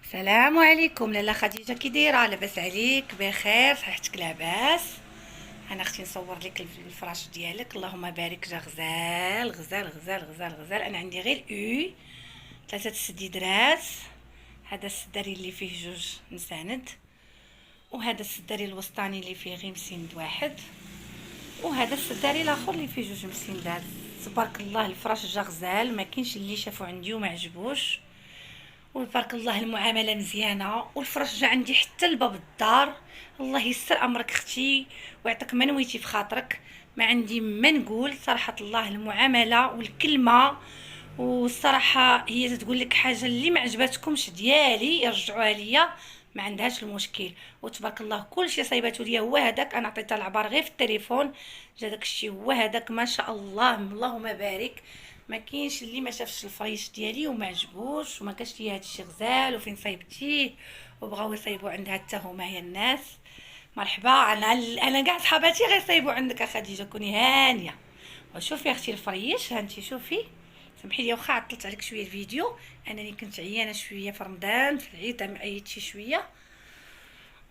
السلام عليكم لاله خديجه، كي دايره؟ لاباس عليك؟ بخير؟ صحتك لاباس؟ انا اختي نصور لك الفراش ديالك، اللهم بارك، جا غزال غزال غزال غزال غزال. انا عندي غير ثلاثه السديدرات. هذا السداري اللي فيه جوج مساند، وهذا السداري الوسطاني اللي فيه غير مسند واحد، وهذا السداري الاخر اللي فيه جوج مسندات. تبارك الله الفراش جا غزال، ما كاينش اللي شافو عندي وما عجبوش. وبارك الله المعامله مزيانه، والفرش جا عندي حتى لباب الدار. الله يسر امرك اختي ويعطيك ما نويتي في خاطرك. ما عندي ما نقول صراحه، الله المعامله والكلمه. والصراحه هي تقول لك حاجه اللي ما عجباتكمش ديالي يرجعوها ليا، ما عندهاش المشكل. وتبارك الله كل شيء صايباتو ليا هو هذاك. انا عطيتها العبار غير في التليفون، جا داك الشيء هو هذاك. ما شاء الله اللهم بارك. ما كاينش اللي ما شافش الفريش ديالي وما عجبوش، وما كاش ليا هادشي غزال وفين صايبتيه. وبغاو يصايبوا عندها حتى هما هي الناس. مرحبا، انا كاع صحاباتي غيصايبوا عندك خديجه، كوني هانيه. وشوفي اختي الفريش، هانتي شوفي. سمحي لي واخا عطلت عليك شويه الفيديو، انني كنت عيانه شويه في رمضان في العيد، عييت شي شويه.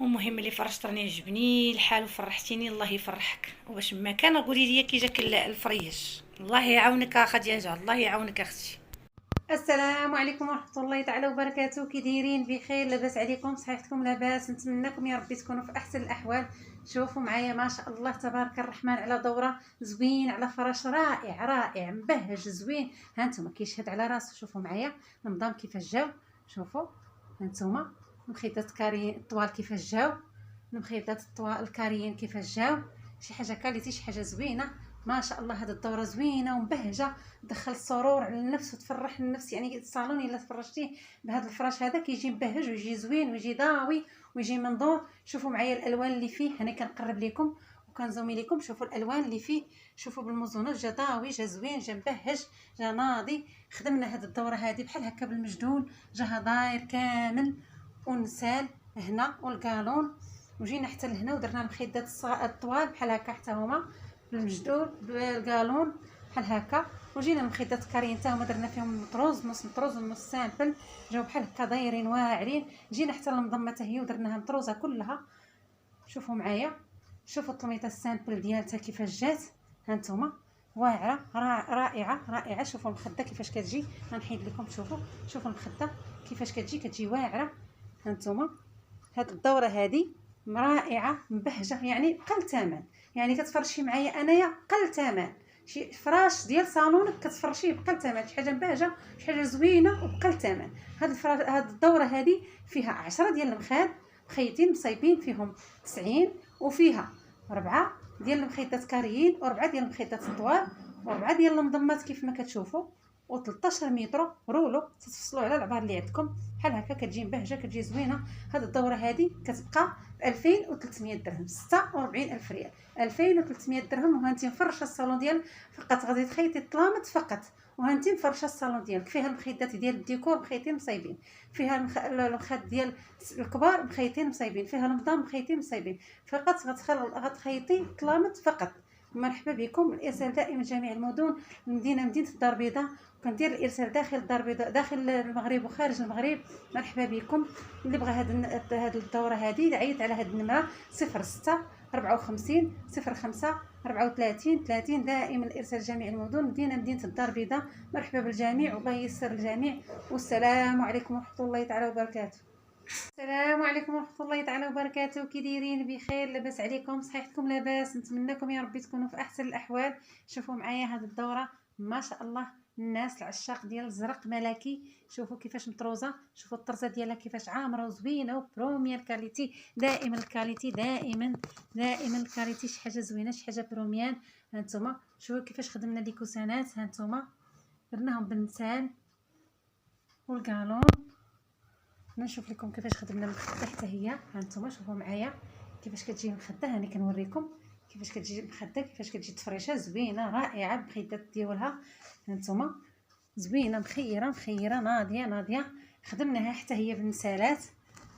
المهم اللي فرشت راني عجبني الحال وفرحتيني، الله يفرحك. وباش ما كان قولي لي كي جاك الفريش. الله يعاونك خديجه، الله يعاونك اختي. السلام عليكم ورحمه الله تعالى وبركاته. كي دايرين؟ بخير؟ لاباس عليكم؟ صحيحتكم لاباس؟ نتمنىكم يا ربي تكونوا في احسن الاحوال. شوفوا معايا ما شاء الله تبارك الرحمن على دوره زوين، على فراش رائع رائع مبهج زوين. هانتوما كيشهد على راسو. شوفوا معايا النظام كيفاش جاو. شوفوا هانتوما المخيطات كاريين الطوال كيفاش جاو، المخيطات الطوال الكاريين كيفاش جاو. شي حاجه كاليتي، شي حاجه زوينه ما شاء الله. هذه الدوره زوينه ومبهجه، دخل السرور على النفس وتفرح النفس. يعني الصالون الا تفرجتيه بهذا الفراش هذا كيجي مبهج ويجي زوين ويجي ضاوي ويجي منظور. شوفوا معايا الالوان اللي فيه، انا كنقرب لكم وكنزومي لكم. شوفوا الالوان اللي فيه، شوفوا بالمزونات، جا ضاوي، جا زوين، جا مبهج، جا ناضي. خدمنا هذه الدوره هذه بحال هكا بالمجدول، جاها داير كامل ونسال هنا والقالون. وجينا حتى لهنا ودرنا المخدات الطوال بحال هكا حتى هما بالمجدول بالقالون بحال هكا. وجينا المخدات الكاريين حتى هما درنا فيهم مطروز، نص مطروز ونص سامبل، جاو بحال هكا دايرين واعرين. جينا حتى للمضمه حتى هي ودرناها مطروزه كلها. شوفوا معايا، شوفوا الطميطه السامبل ديالتها كيفاش جات. هانتوما واعره رائعه رائعه. شوفوا المخده كيفاش كتجي، غنحيد لكم. شوفوا المخده كيفاش كتجي واعره. هانتوما هاد الدوره هذه رائعه مبهجه، يعني بقل ثمن. يعني كتفرشي معايا انايا قل ثمن. شي فراش ديال صالونك كتفرشيه بقل ثمن، شي حاجه مبهجه، شي حاجه زوينه وبقل ثمن. هاد الدوره هذه فيها 10 ديال المخاد مخيطين مصايبين فيهم 90، وفيها 4 ديال المخيطات كاريين، و4 ديال المخيطات الطوال، و4 ديال المضمات كيف ما كتشوفوا، و13 متر رولو. تتفصلوا على العبار اللي عندكم بحال هكا. كتجي مبهجه، كتجي زوينه. هاد الدوره هذه كتبقى ب 2300 درهم، 46000 ريال. 2300 درهم. وهانتي مفرشه الصالون ديال فقط، غادي تخيطي الطلامط فقط. وهانتي مفرشه الصالون ديالك، فيها المخيطات ديال الديكور مخيطين مصايبين، فيها المخاد ديال الكبار مخيطين مصايبين، فيها المضام مخيطين مصايبين. فقط غتخيطي الطلامط فقط. مرحبا بكم. الارسال دائما جميع المدن. مدينه الدار البيضاء، كندير الارسال داخل الدار البيضاء، داخل المغرب وخارج المغرب. مرحبا بكم. اللي بغى هاد الدوره هذه عيط على هاد النمره 06 54 05 34 30. دائما الارسال جميع المدن. مدينه الدار البيضاء. مرحبا بالجميع والله ييسر الجميع. والسلام عليكم ورحمه الله تعالى وبركاته. السلام عليكم ورحمه الله تعالى وبركاته. كي دايرين؟ بخير؟ لاباس عليكم؟ صحيحتكم لاباس؟ نتمنىكم يا ربي تكونوا في احسن الاحوال. شوفوا معايا هذه الدوره ما شاء الله. الناس العشاق ديال الزرق ملكي، شوفوا كيفاش مطروزه، شوفوا الطرزه ديالها كيفاش عامره وزوينه وبروميير كاليتي. دائما الكاليتي، دائما الكاليتي، شي حاجه زوينه، شي حاجه بروميان. هانتوما شوفوا كيفاش خدمنا لي كوسانات. هانتوما درناهم بالنسال والقالون. نشوف لكم كيفاش خدمنا المخده حتى هي. هانتوما شوفوا معايا كيفاش كتجي المخده. هاني كنوريكم كيفاش كتجي المخده، كيفاش كتجي تفريشه زوينه رائعه بخيطات ديالها. هانتوما زوينه مخيره ناضيه. خدمناها حتى هي بالنسالات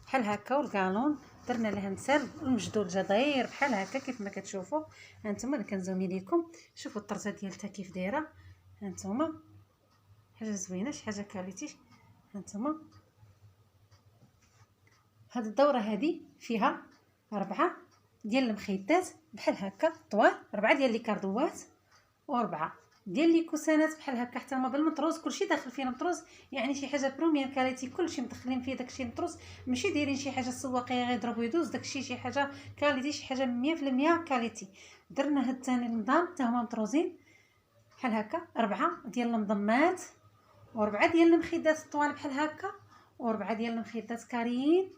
بحال هكا والقالون. درنا لها نسال المجدول جا داير بحال هكا كيف ما كتشوفوا. هانتوما اللي كنزومي لكم. شوفوا الطرزه ديالتها كيف دايره. هانتوما حاجه زوينه، شي حاجه كاليتي. هانتوما هاد الدوره هذه فيها 4 ديال المخيطات بحال هكا طوال، 4 ديال لي كاردوات، و4 ديال لي كوسانات بحال هكا حتى هما بالمطروز، كلشي داخل فيه المطروز، يعني شي حاجه بروميير كاليتي، كلشي مدخلين فيه داكشي المطروز، ماشي دايرين شي حاجه السواقيه غير يضرب ويدوز، داكشي شي حاجه كاليتي، شي حاجه 100% كاليتي. درنا هاد الثاني النظام حتى هما مطروزين بحال هكا، 4 ديال المضمات، و4 ديال المخدات الطوال بحال هكا، و4 ديال المخدات كاريين،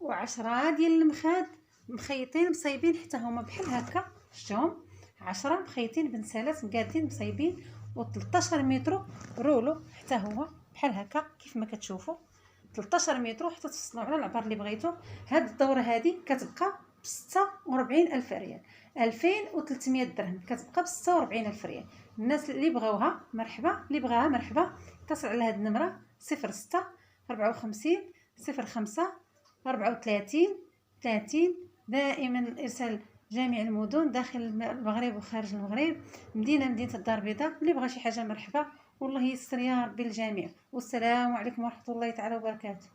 و10 ديال المخاد مخيطين مصايبين حتى هما بحال هكا، شفتهم 10 مخيطين بنسالات مقادين مصايبين، و13 متر رولو حتى هو بحال هكا كيف ما كتشوفوا، 13 متر حتى تفصلوا على العبار اللي بغيتو. هاد الدوره هذه كتبقى ب 46000 ريال، 2300 درهم، كتبقى ب 46000 ريال. الناس اللي بغاوها مرحبا، اللي بغاها مرحبا، اتصل على هاد النمره 06 54 05 34 30. دائما ارسال جميع المدن داخل المغرب وخارج المغرب، مدينه الدار البيضاء. اللي بغى شي حاجه مرحبا، والله يسر يا ربي الجميع. والسلام عليكم ورحمه الله تعالى وبركاته.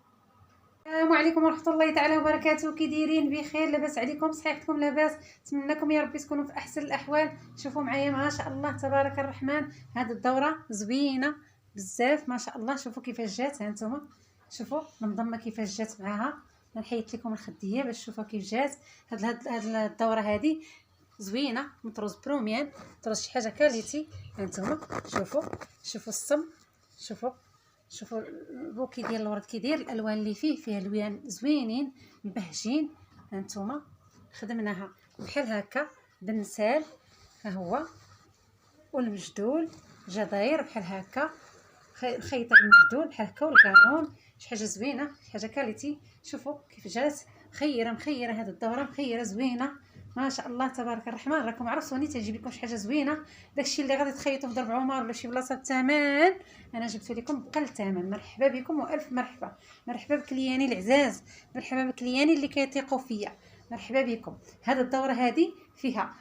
السلام عليكم ورحمه الله تعالى وبركاته. كي دايرين؟ بخير؟ لاباس عليكم؟ صحيحتكم لاباس؟ نتمنىكم يا ربي تكونوا في احسن الاحوال. شوفوا معايا ما شاء الله تبارك الرحمن، هذه الدوره زوينه بزاف ما شاء الله. شوفوا كيفاش جات، ها نتوما شوفوا المنظمه كيفاش جات معاها. نحيت لكم الخديه باش تشوفوا كيف جات. هاد الدوره هذه زوينه، مطروز بروميان، مطروز شي حاجه كاليتي. هانتوما شوفوا الصم، شوفوا البوكي ديال الورد كي داير، الالوان اللي فيه الوان زوينين مبهجين. هانتوما خدمناها بحال هكا بالنسال، ها هو، والمجدول جا داير بحال هكا، خيط المجدول بحال هكا، والكانون شي حاجه زوينه، شي حاجه كاليتي. شوفوا كيف جات، مخيره هذه الدوره، مخيره زوينه ما شاء الله تبارك الرحمن. راكم عرفتوني تجيب لكم شي حاجه زوينه، داكشي اللي غادي تخيطوا في درب عمر ولا شي بلاصه بثمن، انا جبت لكم بقل الثمن. مرحبا بكم والف مرحبا، مرحبا بكلياني العزاز، مرحبا بكلياني اللي كيثيقوا فيا، مرحبا بكم. هذه الدوره هذه فيها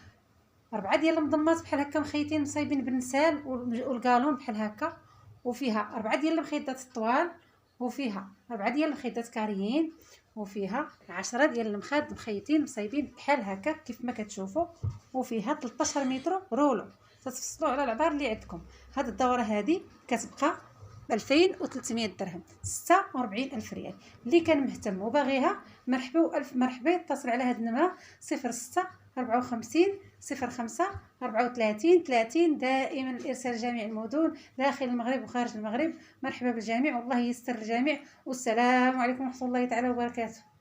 4 ديال المضمات بحال هكا مخيطين مصايبين بالنسال والكالون بحال هكا، وفيها 4 ديال المخيطات الطوال، وفيها 4 ديال المخيطات كاريين، وفيها 10 ديال المخاد مخيطين مصايبين بحال هكا كيف ما كتشوفوا، وفيها 13 متر رولو. تتفصلوا على العبار اللي عندكم. هذه الدوره هذه كتبقى ب 2300 درهم، 46000 ريال. اللي كان مهتم وباغيها مرحبا والف مرحبا، يتصل على هذه النمره 06 54 05 34 30. دائما الارسال جميع المدن داخل المغرب وخارج المغرب. مرحبا بالجميع، والله يستر الجميع. والسلام عليكم ورحمه الله تعالى وبركاته.